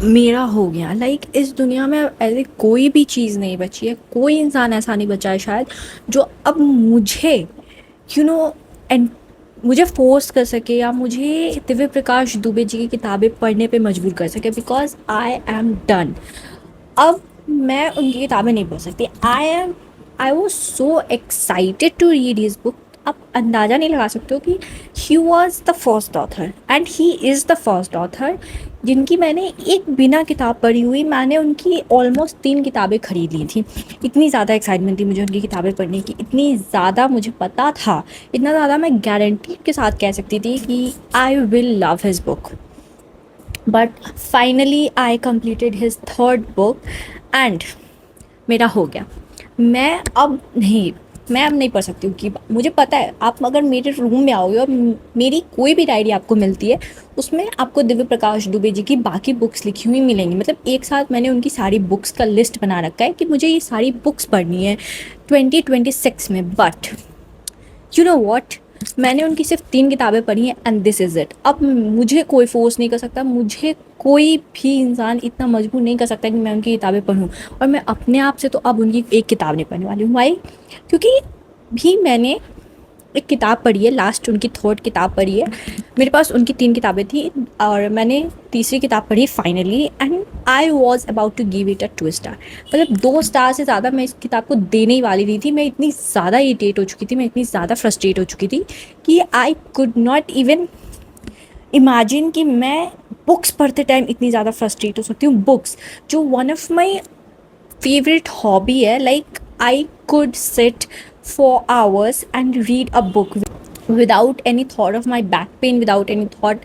मेरा हो गया। इस दुनिया में ऐसी कोई भी चीज़ नहीं बची है, कोई इंसान ऐसा नहीं बचा है शायद जो अब मुझे नो एंड मुझे फोर्स कर सके या मुझे दिव्य प्रकाश दुबे जी की किताबें पढ़ने पे मजबूर कर सके, बिकॉज आई एम डन। अब मैं उनकी किताबें नहीं पढ़ सकती। I was so excited to read his book. आप अंदाज़ा नहीं लगा सकते हो कि he was the first author and he is the first author जिनकी मैंने एक बिना किताब पढ़ी हुई, मैंने उनकी ऑलमोस्ट 3 किताबें खरीद ली थी। इतनी ज़्यादा एक्साइटमेंट थी मुझे उनकी किताबें पढ़ने की, इतनी ज़्यादा मुझे पता था, इतना ज़्यादा मैं गारंटी के साथ कह सकती थी कि I will love his book. But finally I completed his third book and मेरा हो गया। मैं अब नहीं मैं अब नहीं पढ़ सकती हूँ कि मुझे पता है, आप अगर मेरे रूम में आओगे और मेरी कोई भी डायरी आपको मिलती है उसमें आपको दिव्य प्रकाश दुबे जी की बाकी बुक्स लिखी हुई मिलेंगी। मतलब एक साथ मैंने उनकी सारी बुक्स का लिस्ट बना रखा है कि मुझे ये सारी बुक्स पढ़नी है 2026 में। बट यू नो वॉट, मैंने उनकी सिर्फ 3 किताबें पढ़ी हैं एंड दिस इज़ इट। अब मुझे कोई फोर्स नहीं कर सकता, मुझे कोई भी इंसान इतना मजबूर नहीं कर सकता कि मैं उनकी किताबें पढूं। और मैं अपने आप से तो अब उनकी एक किताब नहीं पढ़ने वाली हूँ। वाई? क्योंकि भी मैंने एक किताब पढ़ी है, लास्ट उनकी थर्ड किताब पढ़ी है। मेरे पास उनकी 3 किताबें थी और मैंने तीसरी किताब पढ़ी finally and I was about to give it a 2 star. मतलब 2 स्टार से ज़्यादा मैं इस किताब को देने ही वाली नहीं थी। मैं इतनी ज़्यादा इरिटेट हो चुकी थी, मैं इतनी ज़्यादा फ्रस्ट्रेट हो चुकी थी कि आई कुड नॉट इवन इमेजिन कि मैं बुक्स पढ़ते टाइम इतनी ज़्यादा फ्रस्ट्रेट हो सकती हूँ। बुक्स जो one of my favourite hobby है, I could sit for hours and read a book without any thought of my back pain, without any thought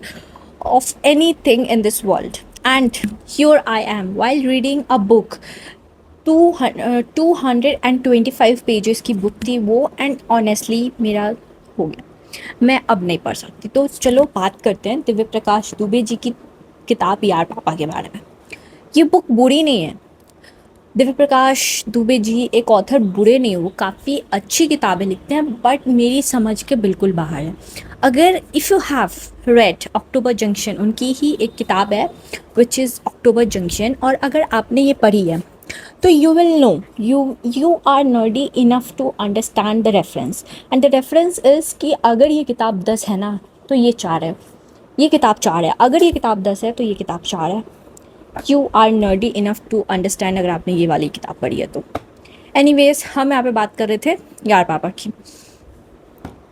of anything in this world. And here I am while reading a book, 225 pages की book थी वो, and honestly मेरा हो गया। मैं अब नहीं पढ़ सकती। तो चलो बात करते हैं दिव्य प्रकाश दुबे जी की किताब यार पापा के बारे में। ये बुक बुरी नहीं है। दिव्य प्रकाश दुबे जी एक ऑथर बुरे नहीं हो, वो काफ़ी अच्छी किताबें लिखते हैं, बट मेरी समझ के बिल्कुल बाहर है। अगर if you have read October junction, उनकी ही एक किताब है विच इज़ अक्टूबर जंक्शन, और अगर आपने ये पढ़ी है तो you will know, you are nerdy enough to understand the reference. And the reference is कि अगर ये किताब 10 है ना तो ये 4 है, ये किताब 4 है। अगर ये किताब 10 है तो ये किताब 4 है। You are nerdy enough to understand अगर आपने ये वाली किताब पढ़ी है तो। एनीवेज, हम यहाँ पे बात कर रहे थे यार पापा की।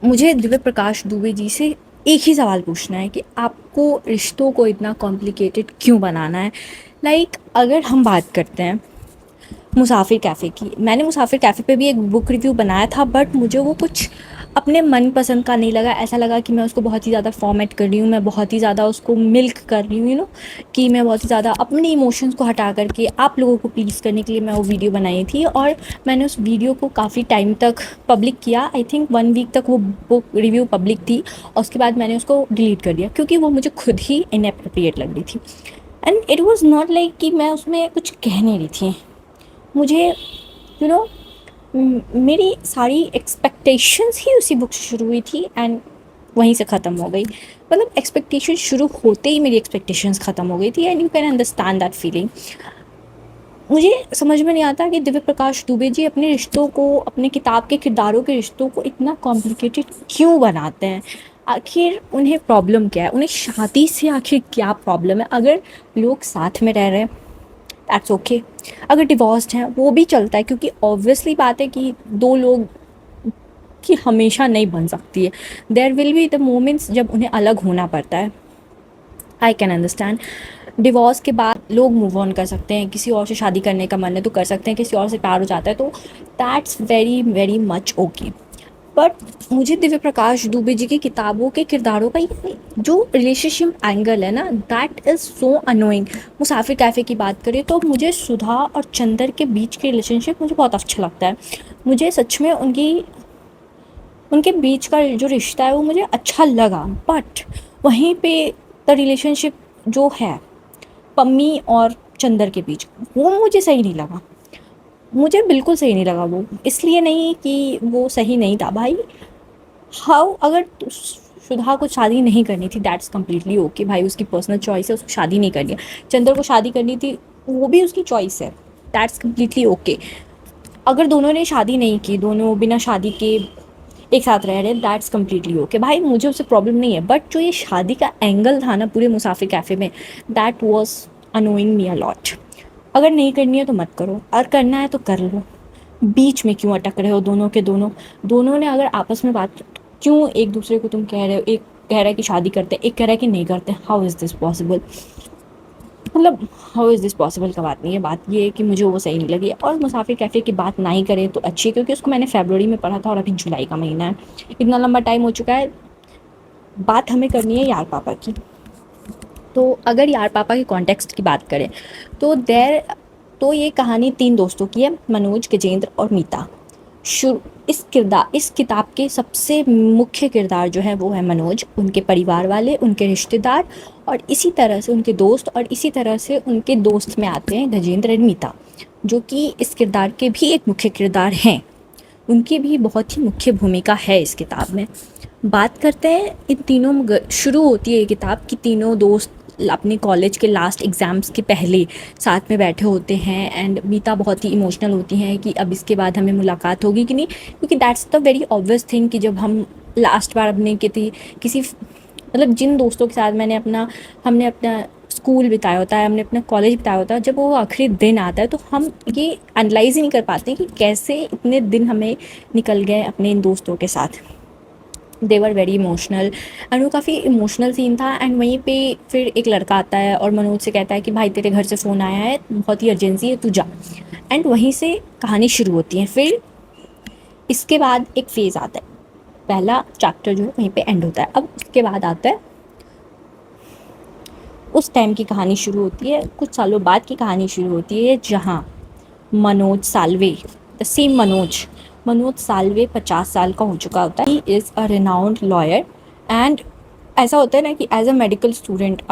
मुझे दिव्य प्रकाश दुबे जी से एक ही सवाल पूछना है कि आपको रिश्तों को इतना कॉम्प्लिकेटेड क्यों बनाना है। अगर हम बात करते हैं मुसाफिर कैफ़े की, मैंने मुसाफिर कैफ़े पे भी एक बुक रिव्यू बनाया था, बट मुझे वो कुछ अपने मन पसंद का नहीं लगा। ऐसा लगा कि मैं उसको बहुत ही ज़्यादा फॉर्मेट कर रही हूँ, मैं बहुत ही ज़्यादा उसको मिल्क कर रही हूँ, कि मैं बहुत ही ज़्यादा अपने इमोशंस को हटा करके आप लोगों को प्लीज़ करने के लिए मैं वो वीडियो बनाई थी। और मैंने उस वीडियो को काफ़ी टाइम तक पब्लिक किया। आई थिंक 1 वीक तक वो बुक रिव्यू पब्लिक थी और उसके बाद मैंने उसको डिलीट कर दिया क्योंकि वो मुझे खुद ही इनएप्रोप्रिएट लग रही थी। And it was not like कि मैं उसमें कुछ कह नहीं रही थी। मुझे यू नो मेरी सारी एक्सपेक्टेशंस ही उसी बुक से शुरू हुई थी एंड वहीं से ख़त्म हो गई। मतलब एक्सपेक्टेशन शुरू होते ही मेरी एक्सपेक्टेशंस ख़त्म हो गई थी and you can understand that feeling. मुझे समझ में नहीं आता कि दिव्य प्रकाश दुबे जी अपने रिश्तों को, अपने किताब के किरदारों के रिश्तों को इतना कॉम्प्लिकेटेड क्यों बनाते हैं। आखिर उन्हें प्रॉब्लम क्या है, उन्हें शादी से आखिर क्या प्रॉब्लम है। अगर लोग साथ में रह रहे हैं दैट्स ओके, अगर डिवोर्स्ड हैं वो भी चलता है, क्योंकि ऑब्वियसली बात है कि दो लोग की हमेशा नहीं बन सकती है। There will be the moments जब उन्हें अलग होना पड़ता है। I can understand. डिवोर्स के बाद लोग मूव ऑन कर सकते हैं, किसी और से शादी करने का मन है तो कर सकते हैं, किसी और से प्यार हो जाता है तो that's very very much okay. But मुझे दिव्य प्रकाश दुबे जी की किताबों के किरदारों का ये जो रिलेशनशिप एंगल है ना, that is so annoying. Musafir cafe की बात करें तो मुझे सुधा और चंदर के बीच के रिलेशनशिप मुझे बहुत अच्छा लगता है। मुझे सच में उनके बीच का जो रिश्ता है वो मुझे अच्छा लगा। बट वहीं पे द रिलेशनशिप जो है पम्मी और चंदर के बीच, वो मुझे सही नहीं लगा। मुझे बिल्कुल सही नहीं लगा। वो इसलिए नहीं कि वो सही नहीं था भाई। हाउ, अगर सुधा को शादी नहीं करनी थी, दैट्स कम्प्लीटली ओके भाई, उसकी पर्सनल चॉइस है, उसको शादी नहीं करनी है। चंद्र को शादी करनी थी, वो भी उसकी चॉइस है, दैट्स कम्प्लीटली ओके। अगर दोनों ने शादी नहीं की, दोनों बिना शादी के एक साथ रह रहे, दैट्स कम्प्लीटली ओके भाई, मुझे उससे प्रॉब्लम नहीं है। बट जो ये शादी का एंगल था ना पूरे मुसाफिर कैफ़े में, that was annoying me a lot. अगर नहीं करनी है तो मत करो, और करना है तो कर लो, बीच में क्यों अटक रहे हो दोनों के दोनों। दोनों ने अगर आपस में बात, क्यों एक दूसरे को तुम कह रहे हो, एक कह रहा है कि शादी करते हैं, एक कह रहा है कि नहीं करते, हाउ इज़ दिस पॉसिबल। मतलब हाउ इज़ दिस पॉसिबल का बात नहीं है, बात ये है कि मुझे वो सही नहीं लगी। और मुसाफिर कैफ़े की बात ना ही करें तो अच्छी है, क्योंकि उसको मैंने फरवरी में पढ़ा था और अभी जुलाई का महीना है, इतना लंबा टाइम हो चुका है। बात हमें करनी है यार पापा की। तो अगर यार पापा के कॉन्टेक्स्ट की बात करें तो तो ये कहानी 3 दोस्तों की है, मनोज, गजेंद्र और मीता। शुरू इस किताब के सबसे मुख्य किरदार जो है वो है मनोज, उनके परिवार वाले, उनके रिश्तेदार, और इसी तरह से उनके दोस्त, और इसी तरह से उनके दोस्त में आते हैं गजेंद्र और मीता, जो कि इस किरदार के भी एक मुख्य किरदार हैं। उनकी भी बहुत ही मुख्य भूमिका है इस किताब में। बात करते हैं इन तीनों शुरू होती है ये किताब कि तीनों दोस्त अपने कॉलेज के लास्ट एग्ज़ाम्स के पहले साथ में बैठे होते हैं, एंड मीता बहुत ही इमोशनल होती हैं कि अब इसके बाद हमें मुलाकात होगी कि नहीं, क्योंकि that's the very obvious thing कि जब हम लास्ट बार अपने किसी मतलब जिन दोस्तों के साथ हमने अपना स्कूल बिताया होता है, हमने अपना कॉलेज बिताया होता है, जब वो आखिरी दिन आता है तो हम ये एनालाइज ही नहीं कर पाते कि कैसे इतने दिन हमें निकल गए अपने इन दोस्तों के साथ। दे वर वेरी इमोशनल, एंड वो काफ़ी इमोशनल सीन था। एंड वहीं पे फिर एक लड़का आता है और मनोज से कहता है कि भाई तेरे घर से फ़ोन आया है, बहुत ही अर्जेंसी है, तू जा। एंड वहीं से कहानी शुरू होती है। फिर इसके बाद एक फ़ेज़ आता है, पहला चैप्टर जो है वहीं पे एंड होता है। अब उसके बाद आता है उस टाइम की कहानी शुरू होती है, कुछ सालों बाद की कहानी शुरू होती है, जहाँ मनोज साल्वे, द सेम मनोज साल्वे 50 साल का हो चुका होता है। He is a renowned lawyer, and ऐसा होता है ना कि एज अ मेडिकल स्टूडेंट,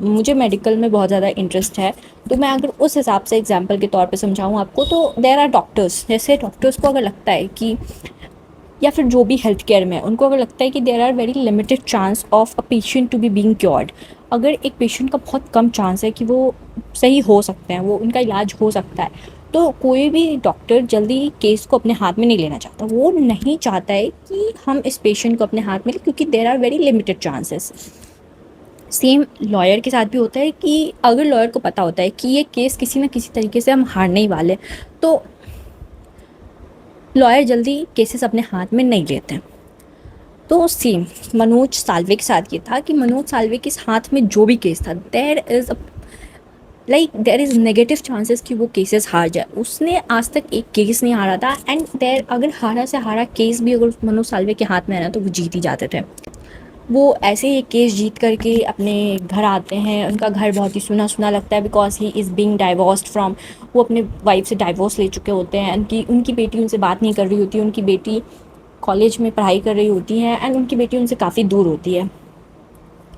मुझे मेडिकल में बहुत ज़्यादा इंटरेस्ट है, तो मैं अगर उस हिसाब से एग्जांपल के तौर पे समझाऊँ आपको, तो देयर आर डॉक्टर्स, जैसे डॉक्टर्स को अगर लगता है कि, या फिर जो भी हेल्थ केयर में उनको अगर लगता है कि there are very limited chance of a patient to be being cured, अगर एक पेशेंट का बहुत कम चांस है कि वो सही हो सकते हैं, वो उनका इलाज हो सकता है, तो कोई भी डॉक्टर जल्दी केस को अपने हाथ में नहीं लेना चाहता। वो नहीं चाहता है कि हम इस पेशेंट को अपने हाथ में लें, क्योंकि there are very limited chances. Same lawyer के साथ भी होता है कि अगर लॉयर को पता होता है कि ये केस किसी न किसी तरीके से हम हारने ही वाले, तो लॉयर जल्दी केसेस अपने हाथ में नहीं लेते हैं। तो सेम मनोज साल्वे के साथ ये था कि मनोज साल्वे के हाथ में जो भी केस था, देयर इज़ नेगेटिव चांसेस कि वो केसेस हार जाए। उसने आज तक एक केस नहीं हारा था, एंड देर अगर हारा से हारा केस भी अगर मनोज साल्वे के हाथ में है ना, तो वो जीत ही जाते थे। वो ऐसे ही केस जीत करके अपने घर आते हैं। उनका घर बहुत ही सुना सुना लगता है, because he is being divorced from, वो अपने वाइफ से डाइवोर्स ले चुके होते हैं। उनकी बेटी उनसे बात नहीं कर रही होती, उनकी बेटी कॉलेज में पढ़ाई कर रही होती हैं, एंड उनकी बेटी उनसे काफ़ी दूर होती है।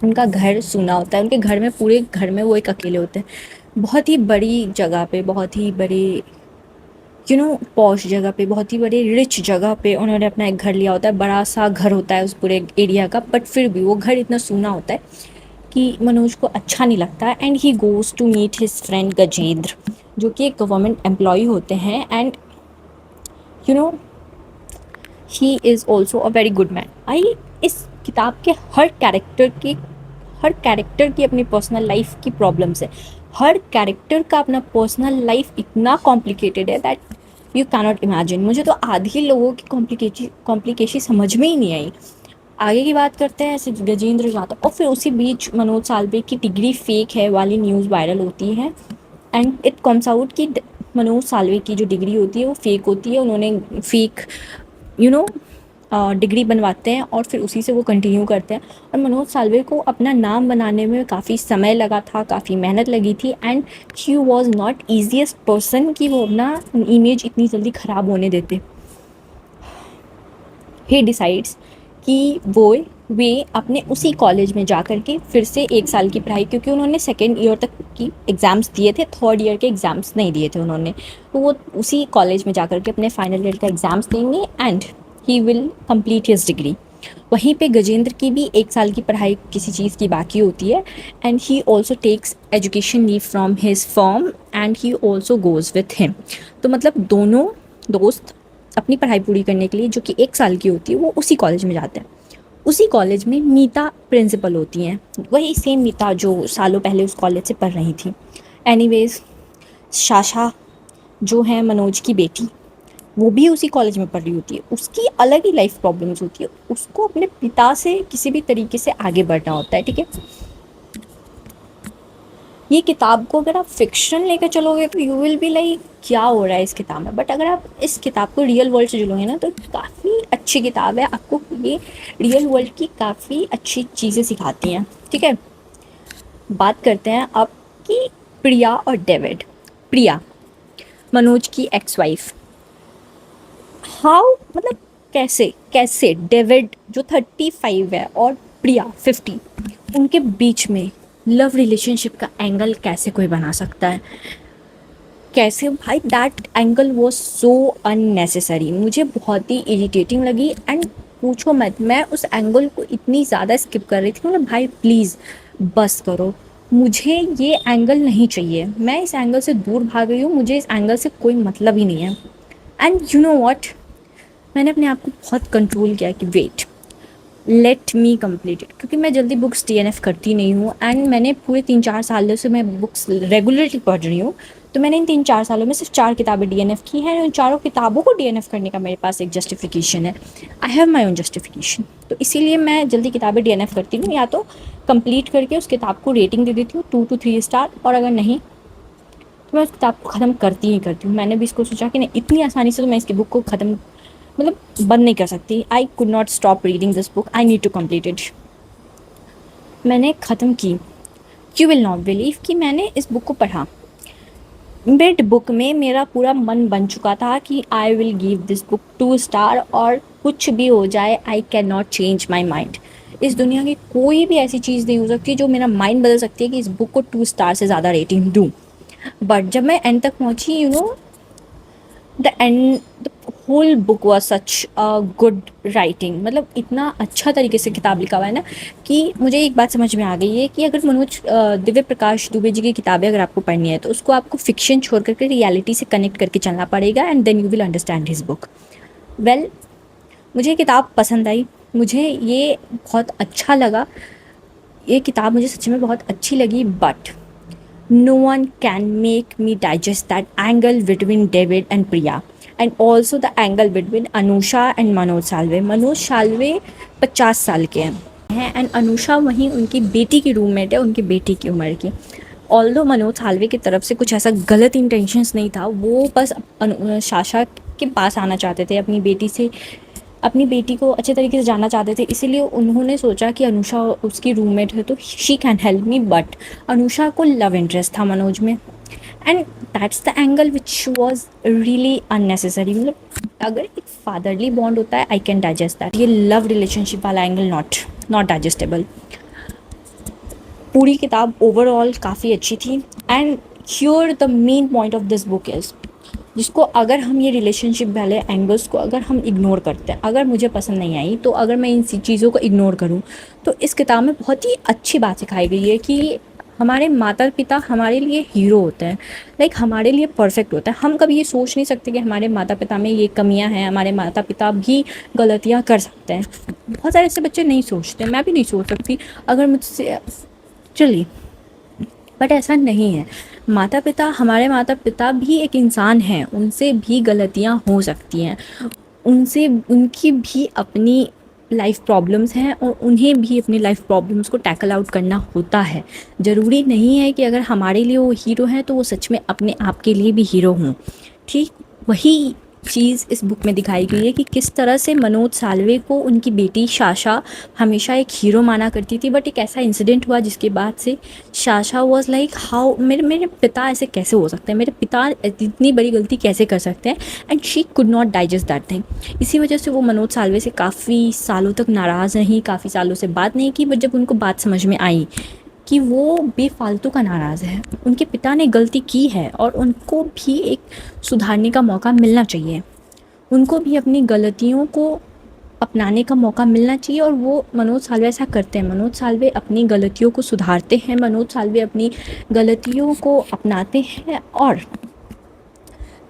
उनका घर सूना होता है, उनके घर में, पूरे घर में वो एक अकेले होते हैं। बहुत ही बड़ी जगह पे, बहुत ही बड़े पॉश जगह पे, बहुत ही बड़े रिच जगह पे उन्होंने अपना एक घर लिया होता है। बड़ा सा घर होता है उस पूरे एरिया का, बट फिर भी वो घर इतना सूना होता है कि मनोज को अच्छा नहीं लगता। And he goes to meet his friend Gajendra, जो कि एक गवर्नमेंट एम्प्लॉय होते हैं, and you know he is also a very good man. इस किताब के हर कैरेक्टर की अपनी पर्सनल लाइफ की प्रॉब्लम्स है। हर कैरेक्टर का अपना पर्सनल लाइफ इतना कॉम्प्लिकेटेड है दैट यू कैनॉट इमेजिन। मुझे तो आधे लोगों की कॉम्प्लिकेशन समझ में ही नहीं आई। आगे की बात करते हैं, ऐसे गजेंद्र जाता, और फिर उसी बीच मनोज साल्वे की डिग्री फेक है वाली न्यूज़ वायरल होती है, एंड इट कम्स आउट कि मनोज साल्वे की जो डिग्री होती है वो फेक होती है। उन्होंने फेक यू नो डिग्री बनवाते हैं और फिर उसी से वो कंटिन्यू करते हैं। और मनोज साल्वे को अपना नाम बनाने में काफ़ी समय लगा था, काफ़ी मेहनत लगी थी, and he was not easiest person कि वो अपना इमेज इतनी जल्दी ख़राब होने देते। ही डिसाइड्स कि वे अपने उसी कॉलेज में जा कर के फिर से 1 साल की पढ़ाई, क्योंकि उन्होंने सेकेंड ईयर तक की एग्ज़ाम्स दिए थे, थर्ड ईयर के एग्ज़ाम्स नहीं दिए थे उन्होंने, तो वो उसी कॉलेज में जा कर के अपने फाइनल ईयर का एग्ज़ाम्स देंगे, and he will complete his degree. वहीं पे गजेंद्र की भी 1 साल की पढ़ाई किसी चीज़ की बाकी होती है and he also takes education leave from his firm and he also goes with him. तो मतलब दोनों दोस्त अपनी पढ़ाई पूरी करने के लिए जो कि 1 साल की होती है वो उसी कॉलेज में जाते हैं। उसी कॉलेज में मीता प्रिंसिपल होती हैं, वही सेम मीता जो सालों पहले उस कॉलेज से पढ़ रही थी। एनीवेज, साशा जो है मनोज की बेटी, वो भी उसी कॉलेज में पढ़ रही होती है। उसकी अलग ही लाइफ प्रॉब्लम्स होती है, उसको अपने पिता से किसी भी तरीके से आगे बढ़ना होता है, ठीक है। ये किताब को अगर आप फिक्शन लेकर चलोगे तो यू विल बी लाइक क्या हो रहा है इस किताब में, बट अगर आप इस किताब को रियल वर्ल्ड से जुड़ोगे ना तो काफ़ी अच्छी किताब है। आपको ये रियल वर्ल्ड की काफ़ी अच्छी चीज़ें सिखाती हैं, ठीक है। बात करते हैं अब कि प्रिया और डेविड। प्रिया, मनोज की एक्स वाइफ, हाउ मतलब कैसे कैसे डेविड जो 35 है और प्रिया 50, उनके बीच में लव रिलेशनशिप का एंगल कैसे कोई बना सकता है? कैसे भाई, that angle was so unnecessary, मुझे बहुत ही इरिटेटिंग लगी। एंड पूछो मत, मैं उस एंगल को इतनी ज़्यादा स्किप कर रही थी, मतलब भाई प्लीज़ बस करो, मुझे ये एंगल नहीं चाहिए, मैं इस एंगल से दूर भाग रही हूँ, मुझे इस एंगल से कोई मतलब ही नहीं है। एंड यू नो वॉट, मैंने अपने आप को बहुत कंट्रोल किया कि wait, let me complete it, क्योंकि मैं जल्दी बुक्स डीएनएफ करती नहीं हूँ। एंड मैंने पूरे 3-4 सालों से मैं बुक्स रेगुलरली पढ़ रही हूँ, तो मैंने इन 3-4 सालों में सिर्फ 4 किताबें डीएनएफ की हैं, उन चारों किताबों को डीएनएफ करने का मेरे पास एक जस्टिफिकेशन है। I have my own justification, तो इसीलिए मैं जल्दी किताबें डीएनएफ करती हूँ, या तो कंप्लीट करके उस किताब को रेटिंग दे देती हूँ 2 to 3 स्टार, और अगर नहीं तो मैं उस किताब को ख़त्म करती ही करती हूँ। मैंने भी इसको सोचा कि नहीं, इतनी आसानी से तो मैं इसकी बुक को ख़त्म मतलब बंद नहीं कर सकती। I could not stop reading this book, I need to complete it. मैंने ख़त्म की। यू विल नॉट बिलीव कि मैंने इस बुक को पढ़ा, मिड बुक में मेरा पूरा मन बन चुका था कि I will give this book 2 star, और कुछ भी हो जाए I can not change my mind. इस दुनिया की कोई भी ऐसी चीज़ नहीं हो सकती जो मेरा माइंड बदल सकती है कि इस बुक को 2 स्टार से ज़्यादा रेटिंग दूँ। बट जब मैं एंड तक पहुँची, you know, the end the whole book was such a good writing, मतलब इतना अच्छा तरीके से किताब लिखा हुआ है ना कि मुझे एक बात समझ में आ गई है कि अगर मनोज दिव्य प्रकाश दुबे जी की किताबें अगर आपको पढ़नी है तो उसको आपको फिक्शन छोड़ करके रियलिटी से कनेक्ट करके चलना पड़ेगा, and then you will understand his book well. मुझे ये किताब पसंद आई, मुझे ये बहुत अच्छा लगा, ये किताब मुझे सच में बहुत अच्छी लगी। But no one can make me digest that angle between David and Priya, and also the angle between Anusha and Manoj Salve. Manoj Salve 50 साल के हैं एंड अनुषा वहीं उनकी बेटी की रूममेट है, उनकी बेटी की उम्र की। ऑल्दो मनोज साल्वे की तरफ से कुछ ऐसा गलत इंटेंशंस नहीं था, वो बस साशा के पास आना चाहते थे, अपनी बेटी को अच्छे तरीके से जानना चाहते थे, इसीलिए उन्होंने सोचा कि अनुषा उसकी रूममेट है तो she can help me. But Anusha को लव इंटरेस्ट था मनोज में, and that's the angle which was really unnecessary. मतलब अगर एक फादरली बॉन्ड होता है आई कैन डाइजेस्ट दैट, ये लव रिलेशनशिप वाला एंगल नॉट डाइजेस्टेबल। पूरी किताब ओवरऑल काफ़ी अच्छी थी। And here the main point of this book is, जिसको अगर हम ये रिलेशनशिप वाले एंगल्स को अगर हम इग्नोर करते हैं, अगर मुझे पसंद नहीं आई तो अगर मैं इन चीज़ों को इग्नोर करूँ, तो इस किताब में बहुत ही अच्छी बात सिखाई गई है कि हमारे माता पिता हमारे लिए हीरो होते हैं, लाइक हमारे लिए परफेक्ट होता है। हम कभी ये सोच नहीं सकते कि हमारे माता पिता में ये कमियां हैं, हमारे माता पिता भी गलतियां कर सकते हैं। बहुत सारे ऐसे बच्चे नहीं सोचते, मैं भी नहीं सोच सकती अगर मुझसे, चलिए, बट ऐसा नहीं है। हमारे माता पिता भी एक इंसान हैं, उनसे भी गलतियां हो सकती हैं, उनसे उनकी भी अपनी लाइफ प्रॉब्लम्स हैं और उन्हें भी अपनी लाइफ प्रॉब्लम्स को टैकल आउट करना होता है। ज़रूरी नहीं है कि अगर हमारे लिए वो हीरो हैं तो वो सच में अपने आप के लिए भी हीरो हों। ठीक वही चीज़ इस बुक में दिखाई गई है कि किस तरह से मनोज साल्वे को उनकी बेटी साशा हमेशा एक हीरो माना करती थी, बट एक ऐसा इंसिडेंट हुआ जिसके बाद से साशा वॉज लाइक हाउ मेरे पिता ऐसे कैसे हो सकते हैं, मेरे पिता इतनी बड़ी गलती कैसे कर सकते हैं, and she could not digest that thing. इसी वजह से वो मनोज साल्वे से काफ़ी सालों तक नाराज़ रही, काफ़ी सालों से बात नहीं की, बट जब उनको बात समझ में आई कि वो बेफालतू का नाराज़ है, उनके पिता ने गलती की है और उनको भी एक सुधारने का मौका मिलना चाहिए, उनको भी अपनी गलतियों को अपनाने का मौका मिलना चाहिए, और वो मनोज साल्वे ऐसा करते हैं। मनोज साल्वे अपनी गलतियों को सुधारते हैं, मनोज साल्वे अपनी गलतियों को अपनाते हैं, और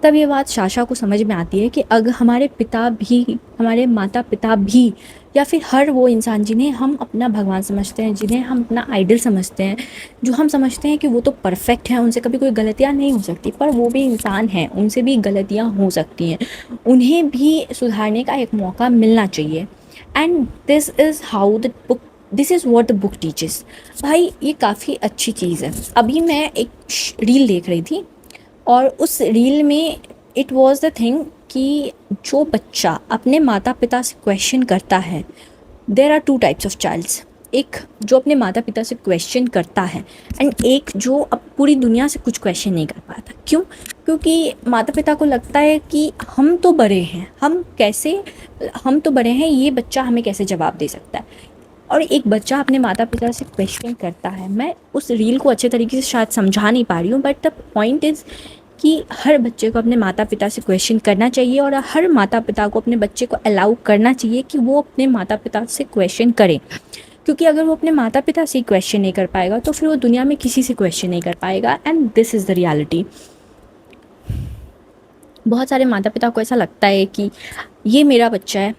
तब ये बात साशा को समझ में आती है कि अगर हमारे पिता भी, हमारे माता पिता भी, या फिर हर वो इंसान जिन्हें हम अपना भगवान समझते हैं, जिन्हें हम अपना आइडल समझते हैं, जो हम समझते हैं कि वो तो परफेक्ट हैं, उनसे कभी कोई गलतियाँ नहीं हो सकती, पर वो भी इंसान हैं, उनसे भी गलतियाँ हो सकती हैं, उन्हें भी सुधारने का एक मौका मिलना चाहिए। And this is how the book, this is what the book teaches. भाई ये काफ़ी अच्छी चीज़ है। अभी मैं एक रील देख रही थी, और उस रील में इट वॉज़ द थिंग कि जो बच्चा अपने माता पिता से क्वेश्चन करता है, there are two types of childs. एक जो अपने माता पिता से क्वेश्चन करता है, एंड एक जो अब पूरी दुनिया से कुछ क्वेश्चन नहीं कर पाता। क्यों? क्योंकि माता पिता को लगता है कि हम तो बड़े हैं, हम तो बड़े हैं, ये बच्चा हमें कैसे जवाब दे सकता है। और एक बच्चा अपने माता पिता से क्वेश्चन करता है। मैं उस रील को अच्छे तरीके से शायद समझा नहीं पा रही हूँ, बट द पॉइंट इज़ कि हर बच्चे को अपने माता पिता से क्वेश्चन करना चाहिए, और हर माता पिता को अपने बच्चे को अलाउ करना चाहिए कि वो अपने माता पिता से क्वेश्चन करे। क्योंकि अगर वो अपने माता पिता से क्वेश्चन नहीं कर पाएगा, तो फिर वो दुनिया में किसी से क्वेश्चन नहीं कर पाएगा। And this is the reality. बहुत सारे माता पिता को ऐसा लगता है कि ये मेरा बच्चा है,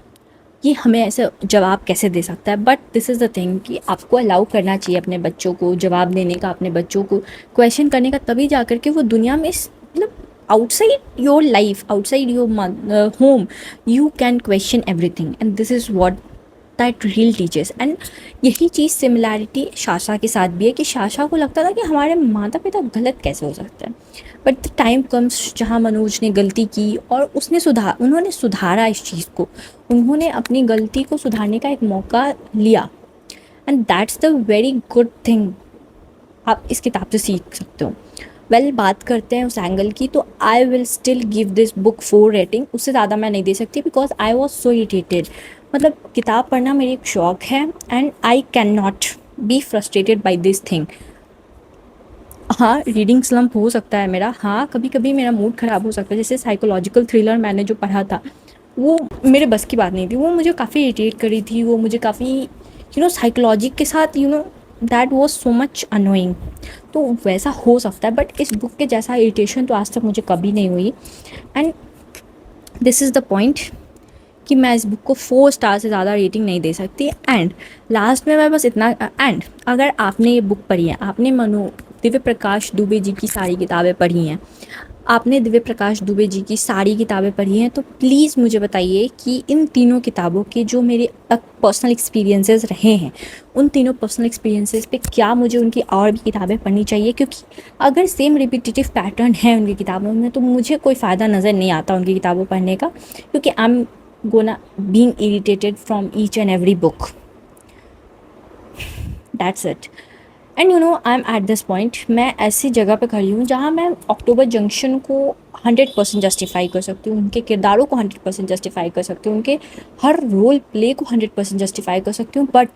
ये हमें ऐसे जवाब कैसे दे सकता है। But this is the thing कि आपको अलाउ करना चाहिए अपने बच्चों को जवाब देने का, अपने बच्चों को क्वेश्चन करने का, तभी जा कर के वो दुनिया में मतलब outside your life, outside your home, you can question everything. And this is what that reel teachers. And यही चीज़ सिमिलैरिटी साशा के साथ भी है, कि साशा को लगता था कि हमारे माता पिता गलत कैसे हो सकते हैं। बट द टाइम कम्स जहाँ मनोज ने गलती की, और उन्होंने सुधारा इस चीज़ को, उन्होंने अपनी गलती को सुधारने का एक मौका लिया। And that's the very good thing आप इस किताब से सीख सकते हो। बात करते हैं उस एंगल की, तो I will still give this book 4 rating. उससे ज़्यादा मैं नहीं दे सकती, because I was so irritated. मतलब किताब पढ़ना मेरी एक शौक़ है, and I can not be frustrated by this thing. हाँ, रीडिंग स्लम्प हो सकता है मेरा, हाँ कभी कभी मेरा मूड ख़राब हो सकता है। जैसे साइकोलॉजिकल थ्रिलर मैंने जो पढ़ा था, वो मेरे बस की बात नहीं थी, वो मुझे काफ़ी इरिटेट करी थी, वो मुझे काफ़ी साइकोलॉजी के साथ that was so much annoying. तो वैसा हो सकता है, बट इस बुक के जैसा इरिटेशन तो आज तक मुझे कभी नहीं हुई। And this is the point कि मैं इस बुक को 4 स्टार से ज़्यादा रेटिंग नहीं दे सकती। एंड लास्ट में मैं बस इतना, एंड अगर आपने ये बुक पढ़ी है, आपने दिव्य प्रकाश दुबे जी की सारी किताबें पढ़ी हैं, आपने दिव्य प्रकाश दुबे जी की सारी किताबें पढ़ी हैं, तो प्लीज़ मुझे बताइए कि इन तीनों किताबों के जो मेरे पर्सनल एक्सपीरियंसेस रहे हैं, उन तीनों पर्सनल एक्सपीरियंसेस पे क्या मुझे उनकी और भी किताबें पढ़नी चाहिए। क्योंकि अगर सेम रिपीटेटिव पैटर्न है उनकी किताबों में, तो मुझे कोई फ़ायदा नज़र नहीं आता उनकी किताबों पढ़ने का, क्योंकि I am gonna being irritated from each and every book. That's it. And I am at this point, मैं ऐसी जगह पे खड़ी हूँ जहाँ मैं अक्टूबर जंक्शन को 100% जस्टिफाई कर सकती हूँ, उनके किरदारों को 100% जस्टिफाई कर सकती हूँ, उनके हर रोल प्ले को 100% जस्टिफाई कर सकती हूँ। बट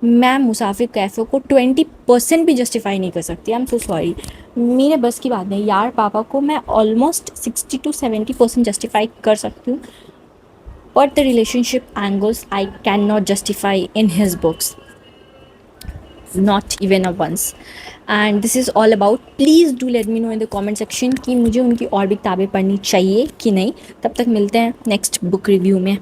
मैं मुसाफिर कैफ़े को 20% भी जस्टिफाई नहीं कर सकती। आई एम सो सॉरी, मेरे बस की बात नहीं। यार पापा को मैं ऑलमोस्ट 60 to 70% जस्टिफाई कर सकती हूँ, but the relationship angles I can not justify in his books, not even a once. And this is all about, please do let me know in the comment section कि मुझे उनकी और भी किताबें पढ़नी चाहिए कि नहीं। तब तक मिलते हैं नेक्स्ट बुक रिव्यू में।